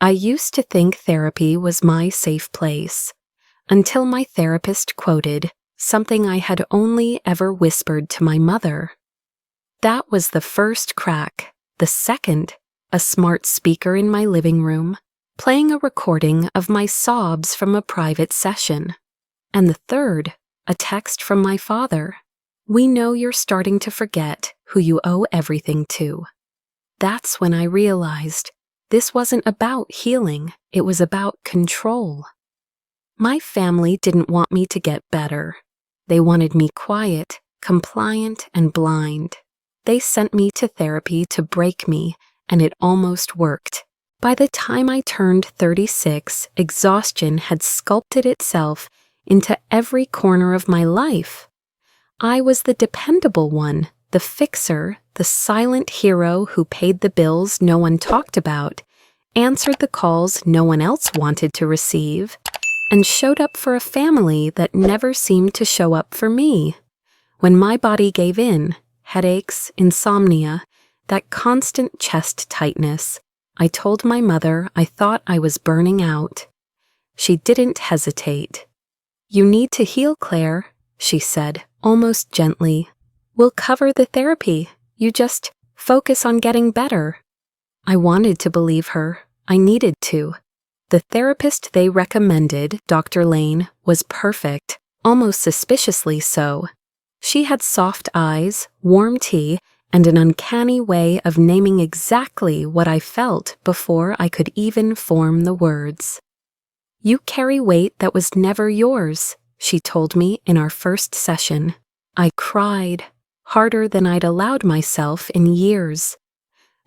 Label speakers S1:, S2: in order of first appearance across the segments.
S1: I used to think therapy was my safe place, until my therapist quoted something I had only ever whispered to my mother. That was the first crack. The second, a smart speaker in my living room, playing a recording of my sobs from a private session. And the third, a text from my father. We know you're starting to forget who you owe everything to. That's when I realized this wasn't about healing, it was about control. My family didn't want me to get better. They wanted me quiet, compliant, and blind. They sent me to therapy to break me, and it almost worked. By the time I turned 36, exhaustion had sculpted itself into every corner of my life. I was the dependable one, the fixer, the silent hero who paid the bills no one talked about, answered the calls no one else wanted to receive, and showed up for a family that never seemed to show up for me. When my body gave in, headaches, insomnia, that constant chest tightness, I told my mother I thought I was burning out. She didn't hesitate. "You need to heal, Claire," she said, almost gently. "We'll cover the therapy. You just focus on getting better." I wanted to believe her. I needed to. The therapist they recommended, Dr. Lane, was perfect, almost suspiciously so. She had soft eyes, warm tea, and an uncanny way of naming exactly what I felt before I could even form the words. "You carry weight that was never yours," she told me in our first session. I cried, harder than I'd allowed myself in years.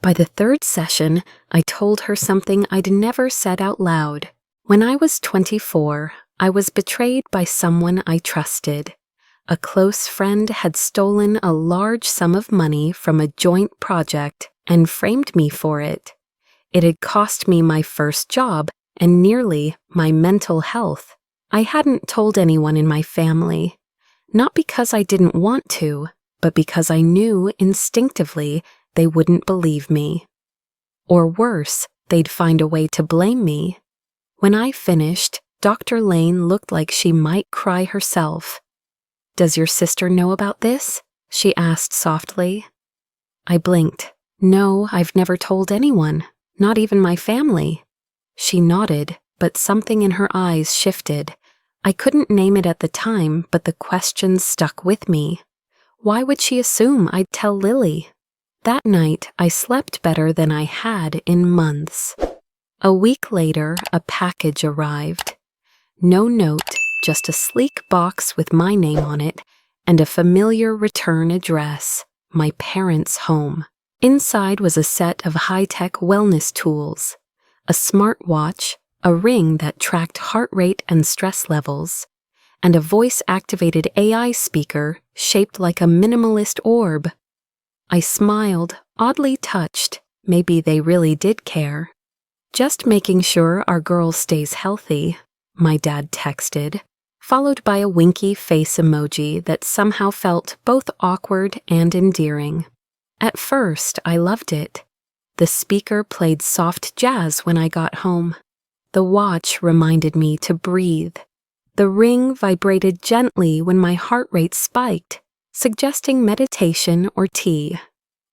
S1: By the third session, I told her something I'd never said out loud. When I was 24, I was betrayed by someone I trusted. A close friend had stolen a large sum of money from a joint project and framed me for it. It had cost me my first job and nearly my mental health. I hadn't told anyone in my family, not because I didn't want to, but because I knew instinctively they wouldn't believe me. Or worse, they'd find a way to blame me. When I finished, Dr. Lane looked like she might cry herself. "Does your sister know about this?" she asked softly. I blinked. "No, I've never told anyone, not even my family." She nodded, but something in her eyes shifted. I couldn't name it at the time, but the question stuck with me. Why would she assume I'd tell Lily? That night, I slept better than I had in months. A week later, a package arrived. No note, just a sleek box with my name on it and a familiar return address, my parents' home. Inside was a set of high-tech wellness tools, a smartwatch, a ring that tracked heart rate and stress levels, and a voice-activated AI speaker shaped like a minimalist orb. I smiled, oddly touched. Maybe they really did care. "Just making sure our girl stays healthy," my dad texted, followed by a winky face emoji that somehow felt both awkward and endearing. At first, I loved it. The speaker played soft jazz when I got home. The watch reminded me to breathe. The ring vibrated gently when my heart rate spiked, suggesting meditation or tea.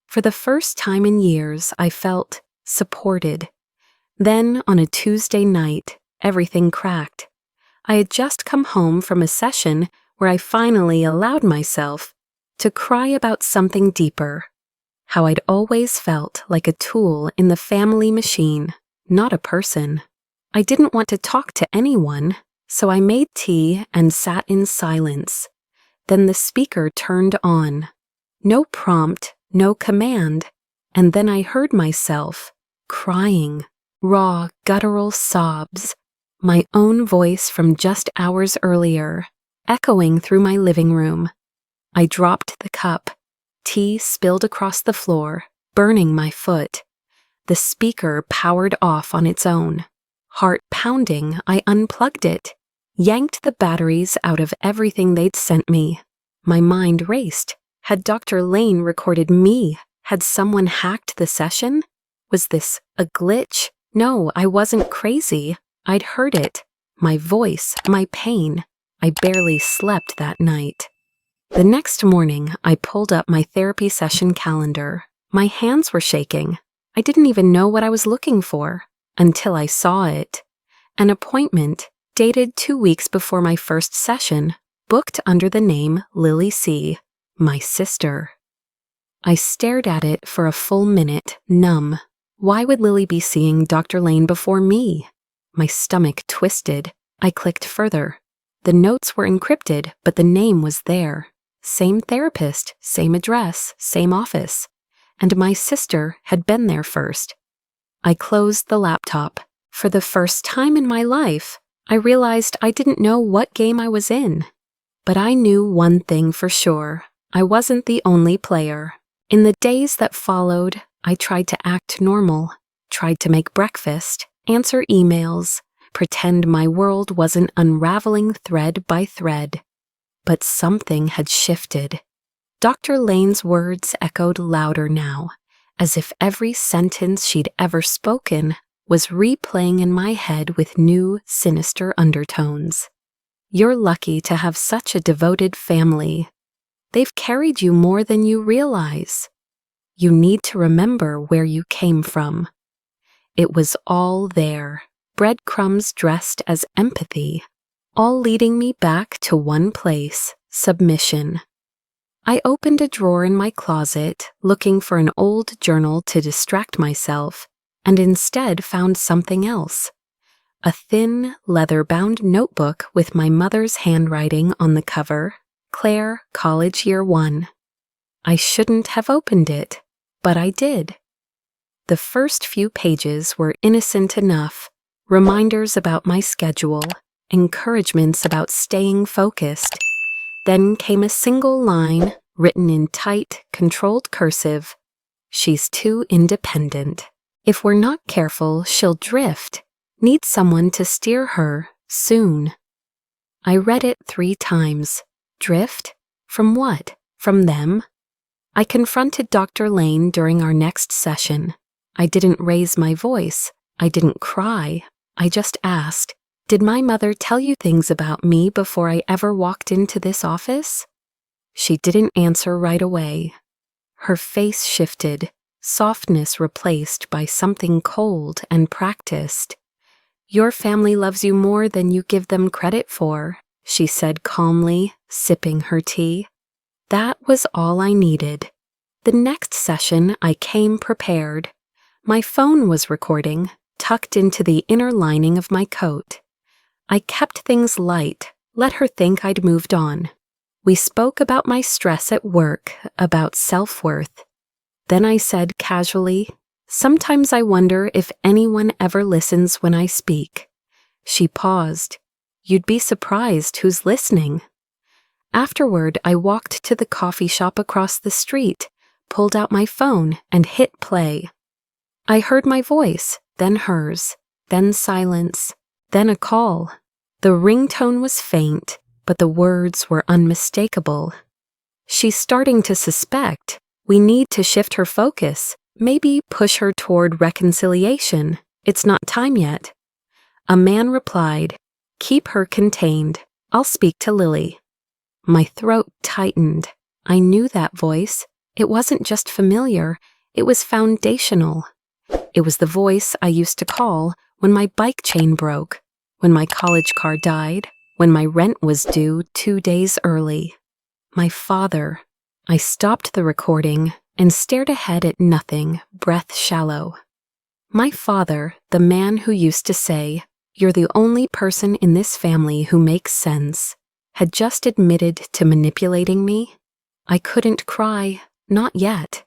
S1: For the first time in years, I felt supported. Then, on a Tuesday night, everything cracked. I had just come home from a session where I finally allowed myself to cry about something deeper. How I'd always felt like a tool in the family machine, not a person. I didn't want to talk to anyone, so I made tea and sat in silence. Then the speaker turned on. No prompt, no command, and then I heard myself crying, raw, guttural sobs. My own voice from just hours earlier, echoing through my living room. I dropped the cup. Tea spilled across the floor, burning my foot. The speaker powered off on its own. Heart pounding, I unplugged it, yanked the batteries out of everything they'd sent me. My mind raced. Had Dr. Lane recorded me? Had someone hacked the session? Was this a glitch? No, I wasn't crazy. I'd heard it. My voice, my pain. I barely slept that night. The next morning, I pulled up my therapy session calendar. My hands were shaking. I didn't even know what I was looking for until I saw it. An appointment, dated 2 weeks before my first session, booked under the name Lily C., my sister. I stared at it for a full minute, numb. Why would Lily be seeing Dr. Lane before me? My stomach twisted. I clicked further. The notes were encrypted, but the name was there. Same therapist, same address, same office. And my sister had been there first. I closed the laptop. For the first time in my life, I realized I didn't know what game I was in. But I knew one thing for sure. I wasn't the only player. In the days that followed, I tried to act normal, tried to make breakfast, answer emails, pretend my world wasn't unraveling thread by thread. But something had shifted. Dr. Lane's words echoed louder now, as if every sentence she'd ever spoken was replaying in my head with new, sinister undertones. You're lucky to have such a devoted family. They've carried you more than you realize. You need to remember where you came from. It was all there, breadcrumbs dressed as empathy, all leading me back to one place, submission. I opened a drawer in my closet, looking for an old journal to distract myself, and instead found something else. A thin, leather-bound notebook with my mother's handwriting on the cover, Claire, College Year 1. I shouldn't have opened it, but I did. The first few pages were innocent enough, reminders about my schedule, encouragements about staying focused. Then came a single line, written in tight, controlled cursive. She's too independent. If we're not careful, she'll drift. Need someone to steer her, soon. I read it 3 times. Drift? From what? From them? I confronted Dr. Lane during our next session. I didn't raise my voice. I didn't cry. I just asked, did my mother tell you things about me before I ever walked into this office? She didn't answer right away. Her face shifted, softness replaced by something cold and practiced. Your family loves you more than you give them credit for, she said calmly, sipping her tea. That was all I needed. The next session, I came prepared. My phone was recording, tucked into the inner lining of my coat. I kept things light, let her think I'd moved on. We spoke about my stress at work, about self-worth. Then I said casually, sometimes I wonder if anyone ever listens when I speak. She paused. You'd be surprised who's listening. Afterward, I walked to the coffee shop across the street, pulled out my phone, and hit play. I heard my voice, then hers, then silence, then a call. The ringtone was faint, but the words were unmistakable. She's starting to suspect. We need to shift her focus, maybe push her toward reconciliation. It's not time yet. A man replied, keep her contained. I'll speak to Lily. My throat tightened. I knew that voice. It wasn't just familiar, it was foundational. It was the voice I used to call when my bike chain broke, when my college car died, when my rent was due 2 days early. My father. I stopped the recording and stared ahead at nothing, breath shallow. My father, the man who used to say, you're the only person in this family who makes sense, had just admitted to manipulating me. I couldn't cry, not yet.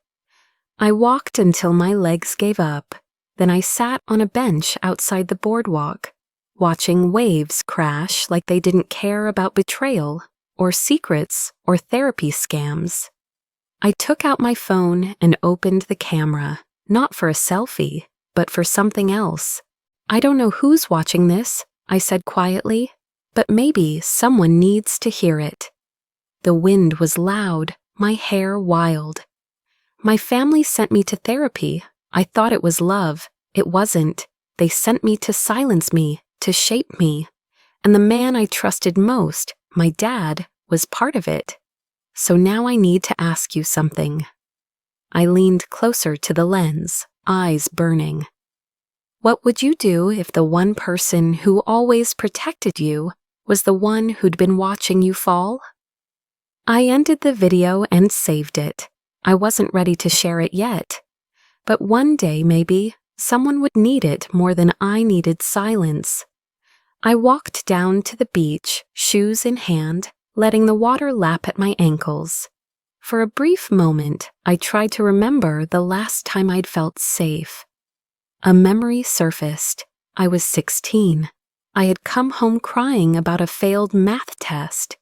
S1: I walked until my legs gave up. Then I sat on a bench outside the boardwalk, watching waves crash like they didn't care about betrayal, or secrets, or therapy scams. I took out my phone and opened the camera, not for a selfie, but for something else. I don't know who's watching this, I said quietly, but maybe someone needs to hear it. The wind was loud, my hair wild. My family sent me to therapy. I thought it was love. It wasn't. They sent me to silence me, to shape me. And the man I trusted most, my dad, was part of it. So now I need to ask you something. I leaned closer to the lens, eyes burning. What would you do if the one person who always protected you was the one who'd been watching you fall? I ended the video and saved it. I wasn't ready to share it yet. But one day, maybe, someone would need it more than I needed silence. I walked down to the beach, shoes in hand, letting the water lap at my ankles. For a brief moment, I tried to remember the last time I'd felt safe. A memory surfaced. I was 16. I had come home crying about a failed math test.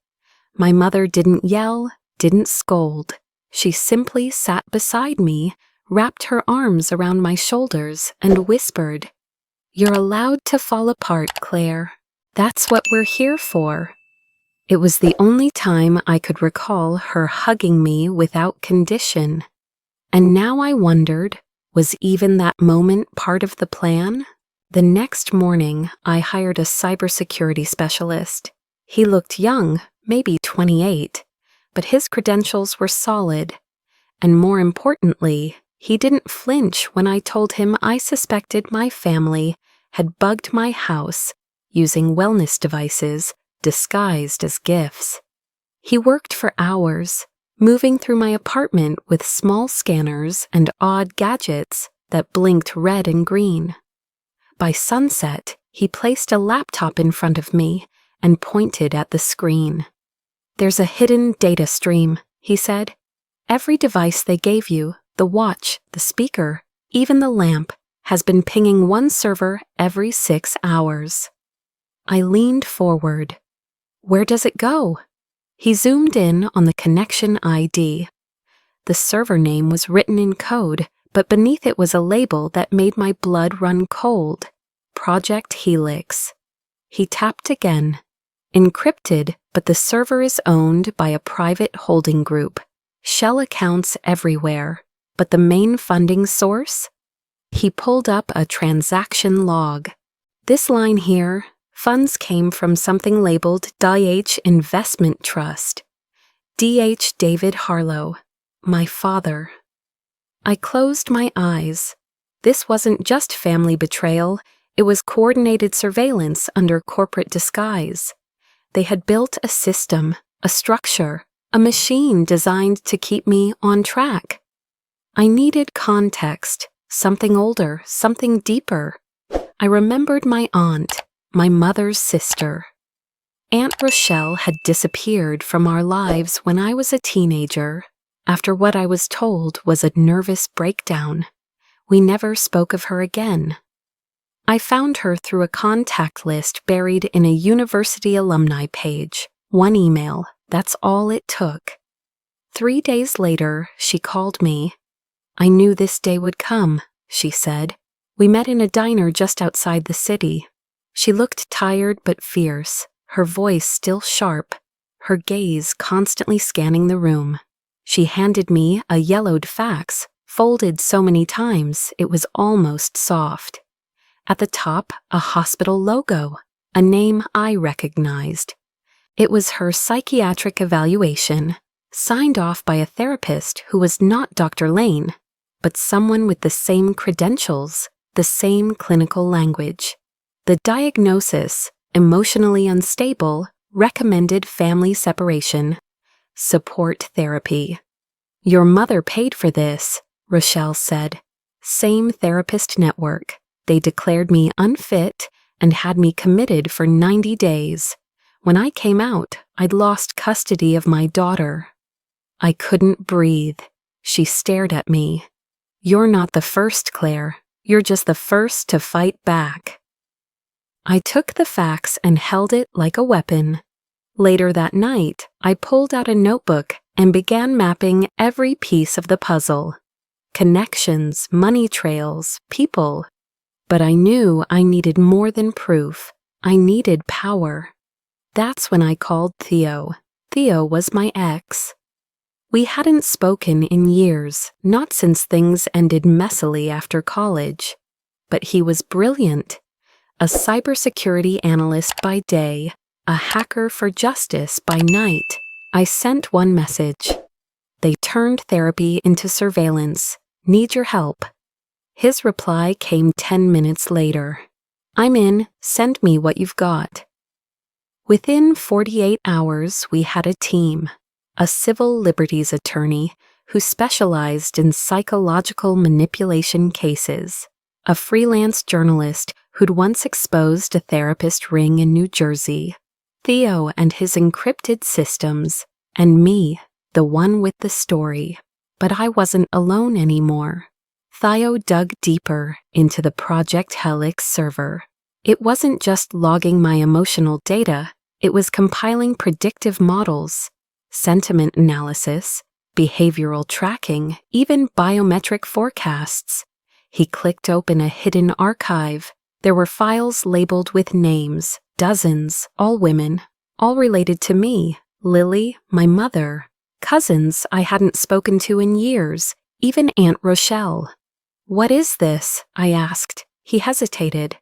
S1: My mother didn't yell, didn't scold. She simply sat beside me, wrapped her arms around my shoulders, and whispered, "You're allowed to fall apart, Claire. That's what we're here for." It was the only time I could recall her hugging me without condition. And now I wondered, was even that moment part of the plan? The next morning, I hired a cybersecurity specialist. He looked young, maybe 28, but his credentials were solid. And more importantly, he didn't flinch when I told him I suspected my family had bugged my house using wellness devices disguised as gifts. He worked for hours, moving through my apartment with small scanners and odd gadgets that blinked red and green. By sunset, he placed a laptop in front of me and pointed at the screen. "There's a hidden data stream," he said. "Every device they gave you, the watch, the speaker, even the lamp, has been pinging one server every 6 hours." I leaned forward. "Where does it go?" He zoomed in on the connection ID. The server name was written in code, but beneath it was a label that made my blood run cold. Project Helix. He tapped again. "Encrypted, but the server is owned by a private holding group. Shell accounts everywhere. But the main funding source?" He pulled up a transaction log. "This line here, funds came from something labeled DH Investment Trust. D.H. David Harlow, my father." I closed my eyes. This wasn't just family betrayal, it was coordinated surveillance under corporate disguise. They had built a system, a structure, a machine designed to keep me on track. I needed context, something older, something deeper. I remembered my aunt, my mother's sister. Aunt Rochelle had disappeared from our lives when I was a teenager, after what I was told was a nervous breakdown. We never spoke of her again. I found her through a contact list buried in a university alumni page. One email, that's all it took. 3 days later, she called me. "I knew this day would come," she said. "We met in a diner just outside the city." She looked tired but fierce, her voice still sharp, her gaze constantly scanning the room. She handed me a yellowed fax, folded so many times it was almost soft. At the top, a hospital logo, a name I recognized. It was her psychiatric evaluation, signed off by a therapist who was not Dr. Lane, but someone with the same credentials, the same clinical language. The diagnosis, emotionally unstable, recommended family separation, support therapy. "Your mother paid for this," Rochelle said. "Same therapist network. They declared me unfit and had me committed for 90 days. When I came out, I'd lost custody of my daughter." I couldn't breathe. She stared at me. "You're not the first, Claire. You're just the first to fight back." I took the fax and held it like a weapon. Later that night, I pulled out a notebook and began mapping every piece of the puzzle. Connections, money trails, people. But I knew I needed more than proof. I needed power. That's when I called Theo. Theo was my ex. We hadn't spoken in years, not since things ended messily after college. but he was brilliant. A cybersecurity analyst by day, a hacker for justice by night. I sent one message. They turned therapy into surveillance. Need your help. His reply came 10 minutes later. I'm in. Send me what you've got. Within 48 hours, we had a team. A civil liberties attorney who specialized in psychological manipulation cases. A freelance journalist who'd once exposed a therapist ring in New Jersey. Theo and his encrypted systems. And me, the one with the story. But I wasn't alone anymore. Theo dug deeper into the Project Helix server. It wasn't just logging my emotional data, it was compiling predictive models, sentiment analysis, behavioral tracking, even biometric forecasts. He clicked open a hidden archive. There were files labeled with names, dozens, all women, all related to me, Lily, my mother, cousins I hadn't spoken to in years, even Aunt Rochelle. What is this? I asked. He hesitated.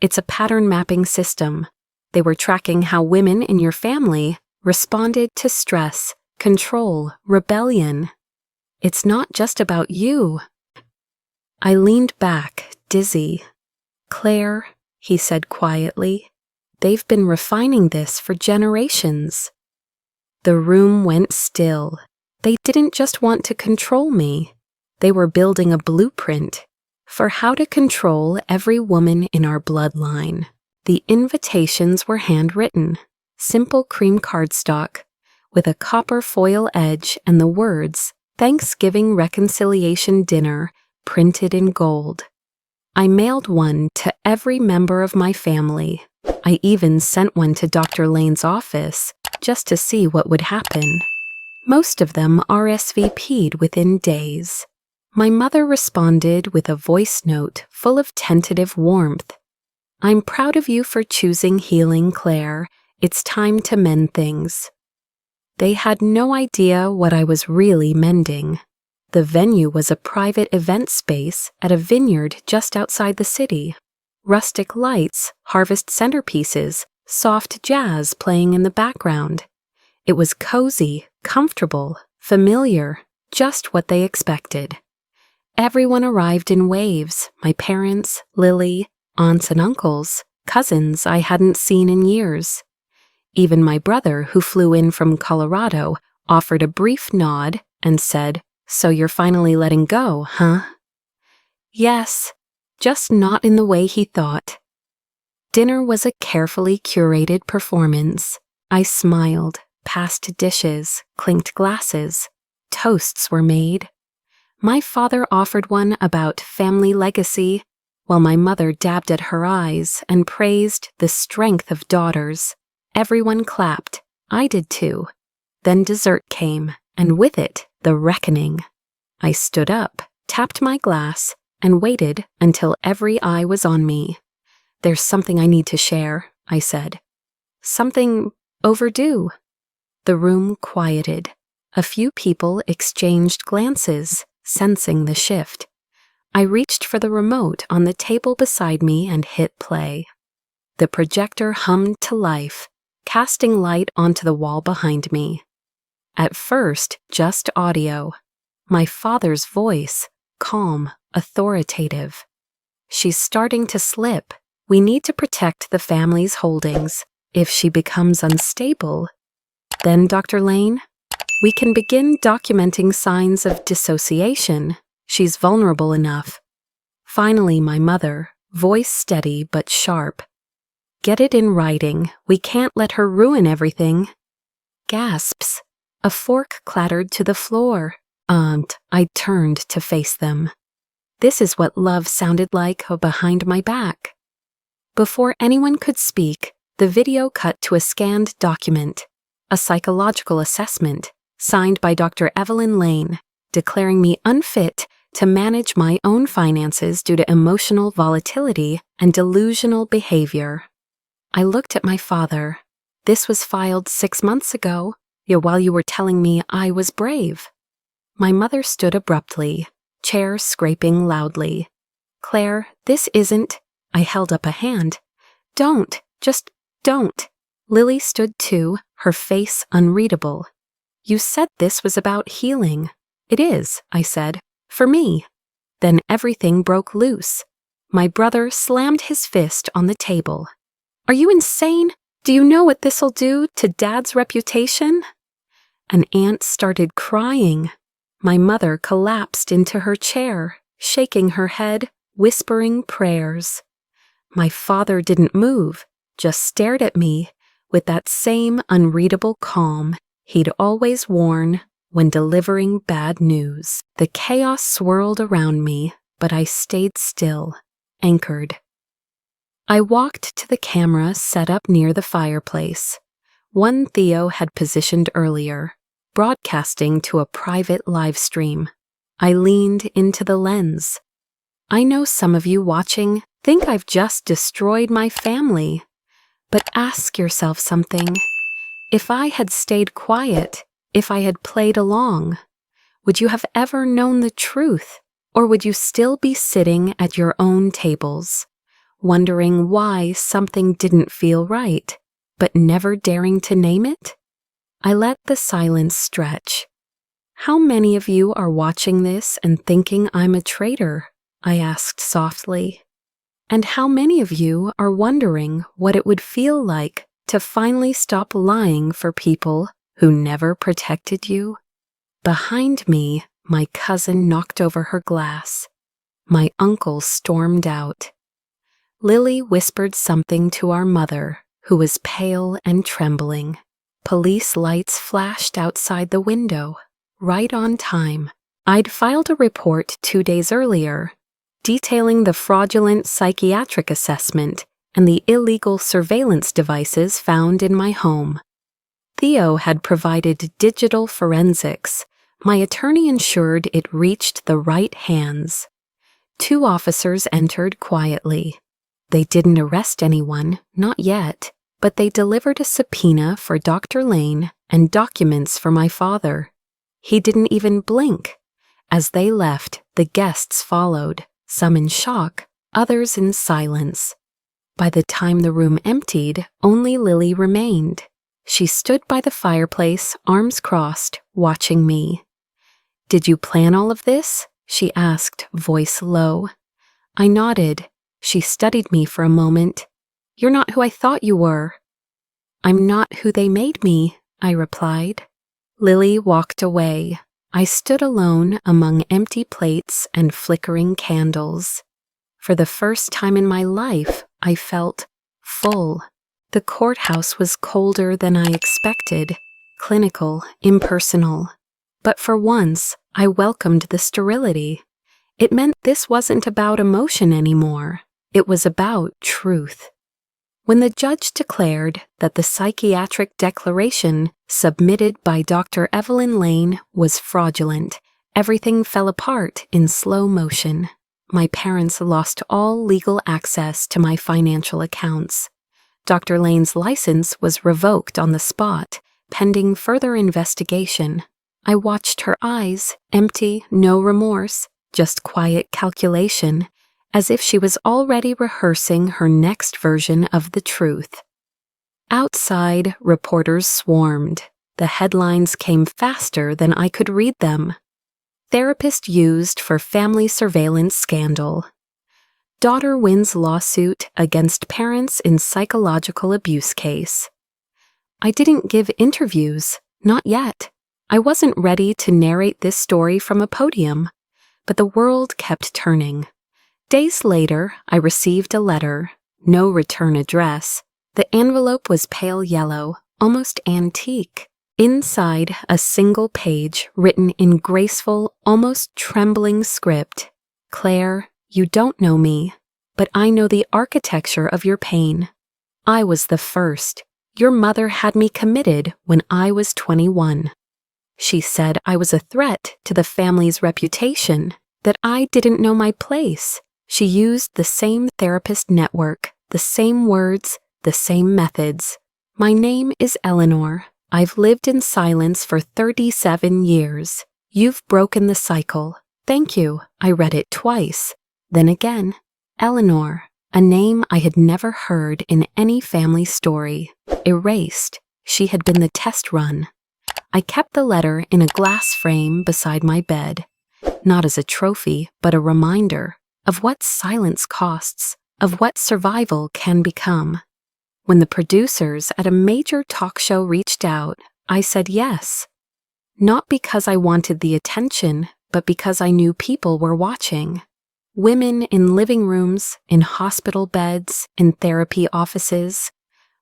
S1: It's a pattern mapping system. They were tracking how women in your family responded to stress, control, rebellion. It's not just about you. I leaned back, dizzy. Claire, he said quietly, they've been refining this for generations. The room went still. They didn't just want to control me. They were building a blueprint for how to control every woman in our bloodline. The invitations were handwritten, simple cream cardstock, with a copper foil edge and the words, Thanksgiving Reconciliation Dinner, printed in gold. I mailed one to every member of my family. I even sent one to Dr. Lane's office, just to see what would happen. Most of them RSVP'd within days. My mother responded with a voice note full of tentative warmth. I'm proud of you for choosing healing, Claire. It's time to mend things. They had no idea what I was really mending. The venue was a private event space at a vineyard just outside the city. Rustic lights, harvest centerpieces, soft jazz playing in the background. It was cozy, comfortable, familiar, just what they expected. Everyone arrived in waves, my parents, Lily, aunts and uncles, cousins I hadn't seen in years. Even my brother, who flew in from Colorado, offered a brief nod and said, So you're finally letting go, huh? Yes, just not in the way he thought. Dinner was a carefully curated performance. I smiled, passed dishes, clinked glasses. Toasts were made. My father offered one about family legacy, while my mother dabbed at her eyes and praised the strength of daughters. Everyone clapped. I did too. Then dessert came, and with it, the reckoning. I stood up, tapped my glass, and waited until every eye was on me. There's something I need to share, I said. Something overdue. The room quieted. A few people exchanged glances, sensing the shift. I reached for the remote on the table beside me and hit play. The projector hummed to life, casting light onto the wall behind me. At first, just audio. My father's voice, calm, authoritative. She's starting to slip. We need to protect the family's holdings. If she becomes unstable, then, Dr. Lane, we can begin documenting signs of dissociation. She's vulnerable enough. Finally, my mother, voice steady but sharp. Get it in writing. We can't let her ruin everything. Gasps. A fork clattered to the floor. I turned to face them. This is what love sounded like behind my back. Before anyone could speak, the video cut to a scanned document, a psychological assessment, signed by Dr. Evelyn Lane, declaring me unfit to manage my own finances due to emotional volatility and delusional behavior. I looked at my father. This was filed 6 months ago, while you were telling me I was brave. My mother stood abruptly, chair scraping loudly. Claire, this isn't. I held up a hand. Don't. Just don't. Lily stood too, her face unreadable. You said this was about healing. It is, I said. For me. Then everything broke loose. My brother slammed his fist on the table. Are you insane? Do you know what this'll do to Dad's reputation? An aunt started crying. My mother collapsed into her chair, shaking her head, whispering prayers. My father didn't move, just stared at me with that same unreadable calm he'd always worn when delivering bad news. The chaos swirled around me, but I stayed still, anchored. I walked to the camera set up near the fireplace, one Theo had positioned earlier, broadcasting to a private live stream. I leaned into the lens. I know some of you watching think I've just destroyed my family, but ask yourself something. If I had stayed quiet, if I had played along, would you have ever known the truth, or would you still be sitting at your own tables, wondering why something didn't feel right, but never daring to name it? I let the silence stretch. How many of you are watching this and thinking I'm a traitor? I asked softly. And how many of you are wondering what it would feel like to finally stop lying for people who never protected you? Behind me, my cousin knocked over her glass. My uncle stormed out. Lily whispered something to our mother, who was pale and trembling. Police lights flashed outside the window, right on time. I'd filed a report 2 days earlier, detailing the fraudulent psychiatric assessment and the illegal surveillance devices found in my home. Theo had provided digital forensics. My attorney ensured it reached the right hands. 2 officers entered quietly. They didn't arrest anyone, not yet, but they delivered a subpoena for Dr. Lane and documents for my father. He didn't even blink. As they left, the guests followed, some in shock, others in silence. By the time the room emptied, only Lily remained. She stood by the fireplace, arms crossed, watching me. "Did you plan all of this?" she asked, voice low. I nodded. She studied me for a moment. "You're not who I thought you were." "I'm not who they made me," I replied. Lily walked away. I stood alone among empty plates and flickering candles. For the first time in my life, I felt full. The courthouse was colder than I expected, clinical, impersonal. But for once, I welcomed the sterility. It meant this wasn't about emotion anymore. It was about truth. When the judge declared that the psychiatric declaration submitted by Dr. Evelyn Lane was fraudulent, everything fell apart in slow motion. My parents lost all legal access to my financial accounts. Dr. Lane's license was revoked on the spot, pending further investigation. I watched her eyes, empty, no remorse, just quiet calculation, as if she was already rehearsing her next version of the truth. Outside, reporters swarmed. The headlines came faster than I could read them. Therapist used for family surveillance scandal. Daughter wins lawsuit against parents in psychological abuse case. I didn't give interviews, not yet. I wasn't ready to narrate this story from a podium, but the world kept turning. Days later, I received a letter, no return address. The envelope was pale yellow, almost antique. Inside, a single page written in graceful, almost trembling script. "Claire, you don't know me, but I know the architecture of your pain. I was the first. Your mother had me committed when I was 21. She said I was a threat to the family's reputation, that I didn't know my place. She used the same therapist network, the same words, the same methods. My name is Eleanor. I've lived in silence for 37 years. You've broken the cycle. Thank you." I read it twice. Then again, Eleanor, a name I had never heard in any family story. Erased. She had been the test run. I kept the letter in a glass frame beside my bed, not as a trophy, but a reminder of what silence costs, of what survival can become. When the producers at a major talk show reached out, I said yes. Not because I wanted the attention, but because I knew people were watching. Women in living rooms, in hospital beds, in therapy offices,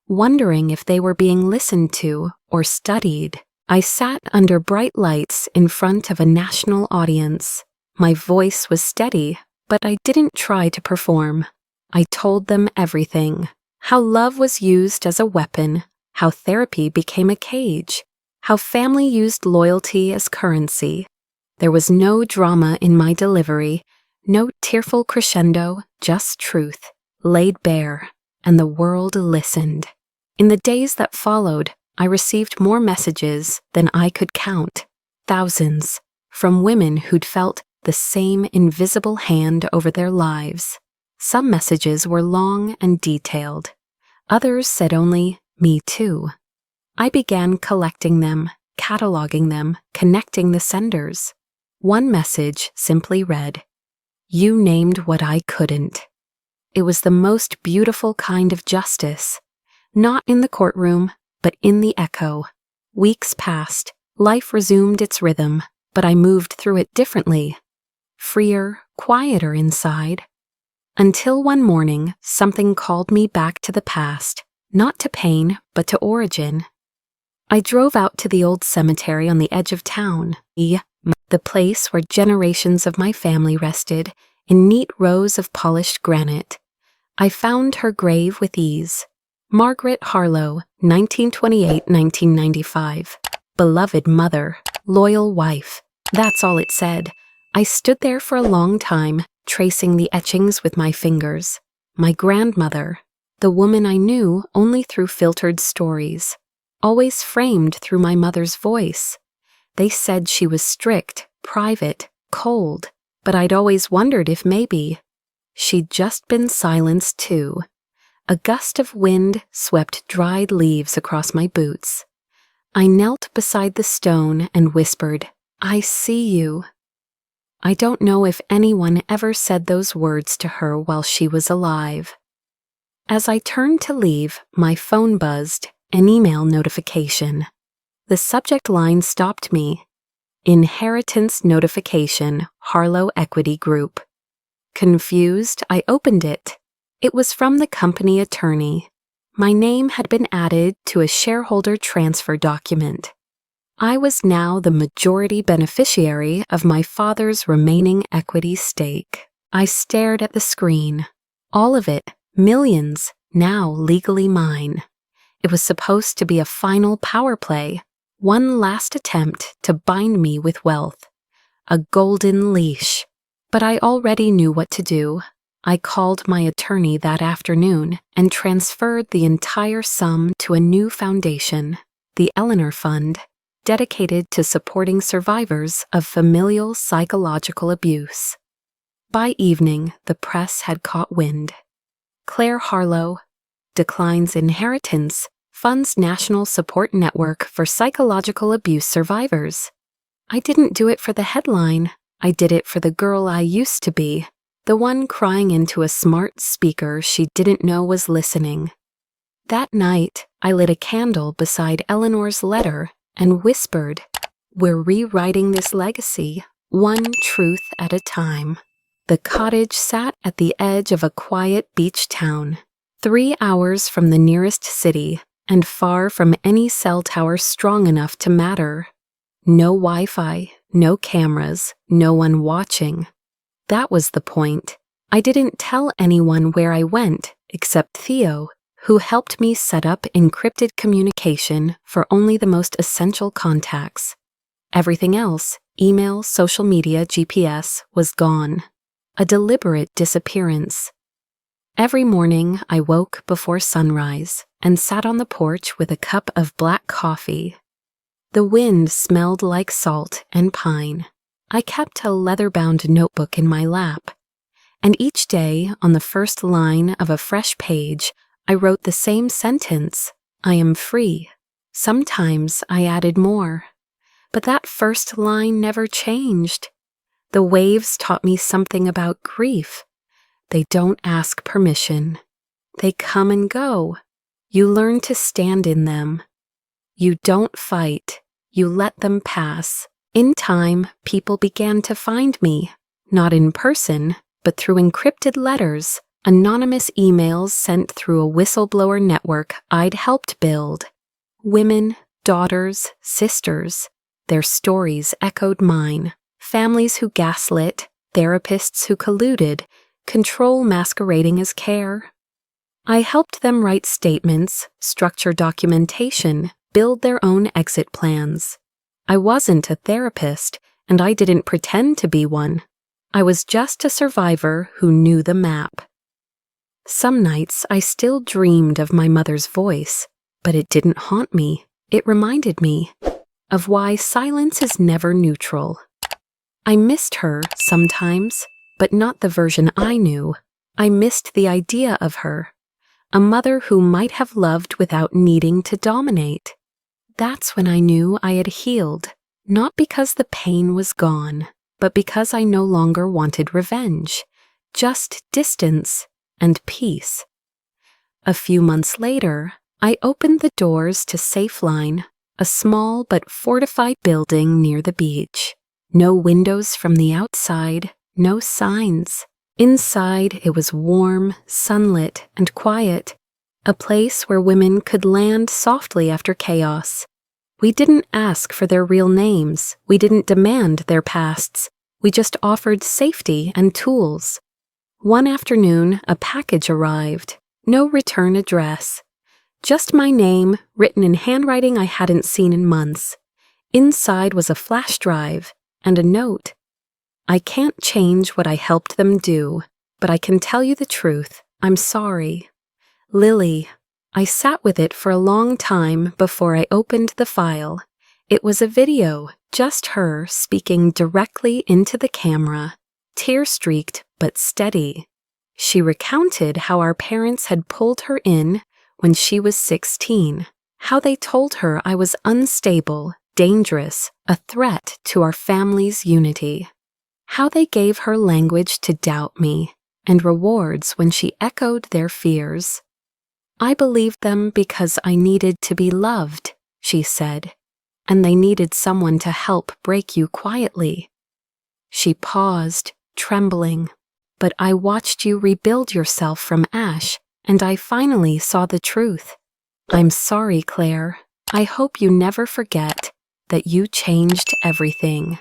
S1: wondering if they were being listened to or studied. I sat under bright lights in front of a national audience. My voice was steady, but I didn't try to perform. I told them everything. How love was used as a weapon, how therapy became a cage, how family used loyalty as currency. There was no drama in my delivery, no tearful crescendo, just truth, laid bare, and the world listened. In the days that followed, I received more messages than I could count, thousands, from women who'd felt the same invisible hand over their lives. Some messages were long and detailed. Others said only, "Me too." I began collecting them, cataloging them, connecting the senders. One message simply read, "You named what I couldn't." It was the most beautiful kind of justice, not in the courtroom, but in the echo. Weeks passed, life resumed its rhythm, but I moved through it differently, freer, quieter inside. Until one morning, something called me back to the past, not to pain, but to origin. I drove out to the old cemetery on the edge of town, the place where generations of my family rested in neat rows of polished granite. I found her grave with ease. Margaret Harlow, 1928-1995. Beloved mother, loyal wife. That's all it said. I stood there for a long time, tracing the etchings with my fingers. My grandmother, the woman I knew only through filtered stories, always framed through my mother's voice. They said she was strict, private, cold, but I'd always wondered if maybe she'd just been silenced too. A gust of wind swept dried leaves across my boots. I knelt beside the stone and whispered, "I see you." I don't know if anyone ever said those words to her while she was alive. As I turned to leave, my phone buzzed, an email notification. The subject line stopped me. Inheritance notification, Harlow Equity Group. Confused, I opened it. It was from the company attorney. My name had been added to a shareholder transfer document. I was now the majority beneficiary of my father's remaining equity stake. I stared at the screen. All of it, millions, now legally mine. It was supposed to be a final power play, one last attempt to bind me with wealth. A golden leash. But I already knew what to do. I called my attorney that afternoon and transferred the entire sum to a new foundation, the Eleanor Fund, dedicated to supporting survivors of familial psychological abuse. By evening, the press had caught wind. Claire Harlow declines inheritance, funds National Support Network for Psychological Abuse Survivors. I didn't do it for the headline. I did it for the girl I used to be. The one crying into a smart speaker she didn't know was listening. That night, I lit a candle beside Eleanor's letter and whispered, "We're rewriting this legacy, one truth at a time." The cottage sat at the edge of a quiet beach town, 3 hours from the nearest city and far from any cell tower strong enough to matter. No Wi-Fi, no cameras, no one watching. That was the point. I didn't tell anyone where I went, except Theo, who helped me set up encrypted communication for only the most essential contacts. Everything else, email, social media, GPS, was gone. A deliberate disappearance. Every morning, I woke before sunrise and sat on the porch with a cup of black coffee. The wind smelled like salt and pine. I kept a leather-bound notebook in my lap. And each day, on the first line of a fresh page, I wrote the same sentence, I am free. Sometimes I added more. But that first line never changed. The waves taught me something about grief. They don't ask permission. They come and go. You learn to stand in them. You don't fight. You let them pass. In time, people began to find me, not in person, but through encrypted letters, anonymous emails sent through a whistleblower network I'd helped build. Women, daughters, sisters, their stories echoed mine. Families who gaslit, therapists who colluded, control masquerading as care. I helped them write statements, structure documentation, build their own exit plans. I wasn't a therapist, and I didn't pretend to be one. I was just a survivor who knew the map. Some nights I still dreamed of my mother's voice, but it didn't haunt me. It reminded me of why silence is never neutral. I missed her sometimes, but not the version I knew. I missed the idea of her, a mother who might have loved without needing to dominate. That's when I knew I had healed, not because the pain was gone, but because I no longer wanted revenge, just distance and peace. A few months later, I opened the doors to Safeline, a small but fortified building near the beach. No windows from the outside, no signs. Inside, it was warm, sunlit, and quiet, a place where women could land softly after chaos. We didn't ask for their real names. We didn't demand their pasts. We just offered safety and tools. One afternoon, a package arrived. No return address. Just my name, written in handwriting I hadn't seen in months. Inside was a flash drive and a note. I can't change what I helped them do, but I can tell you the truth. I'm sorry. Lily. I sat with it for a long time before I opened the file. It was a video, just her speaking directly into the camera, tear-streaked but steady. She recounted how our parents had pulled her in when she was 16, how they told her I was unstable, dangerous, a threat to our family's unity, how they gave her language to doubt me and rewards when she echoed their fears. I believed them because I needed to be loved, she said, and they needed someone to help break you quietly. She paused, trembling, but I watched you rebuild yourself from ash, and I finally saw the truth. I'm sorry, Claire. I hope you never forget that you changed everything.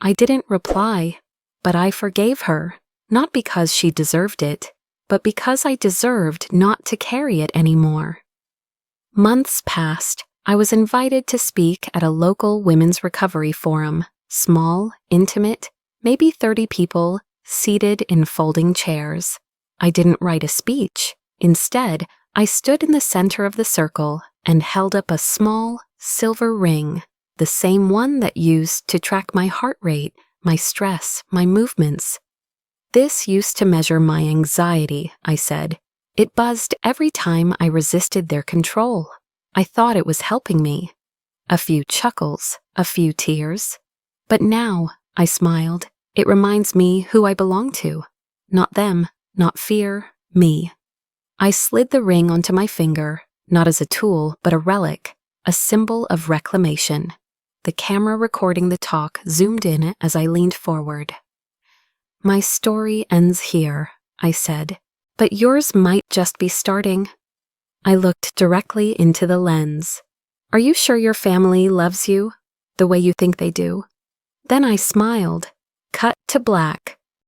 S1: I didn't reply, but I forgave her, not because she deserved it, but because I deserved not to carry it anymore. Months passed. I was invited to speak at a local women's recovery forum, small, intimate, maybe 30 people, seated in folding chairs. I didn't write a speech. Instead, I stood in the center of the circle and held up a small, silver ring, the same one that used to track my heart rate, my stress, my movements. This used to measure my anxiety, I said. It buzzed every time I resisted their control. I thought it was helping me. A few chuckles, a few tears. But now, I smiled, it reminds me who I belong to. Not them, not fear, me. I slid the ring onto my finger, not as a tool, but a relic, a symbol of reclamation. The camera recording the talk zoomed in as I leaned forward. My story ends here, I said, but yours might just be starting. I looked directly into the lens. Are you sure your family loves you the way you think they do? Then I smiled. Cut to black.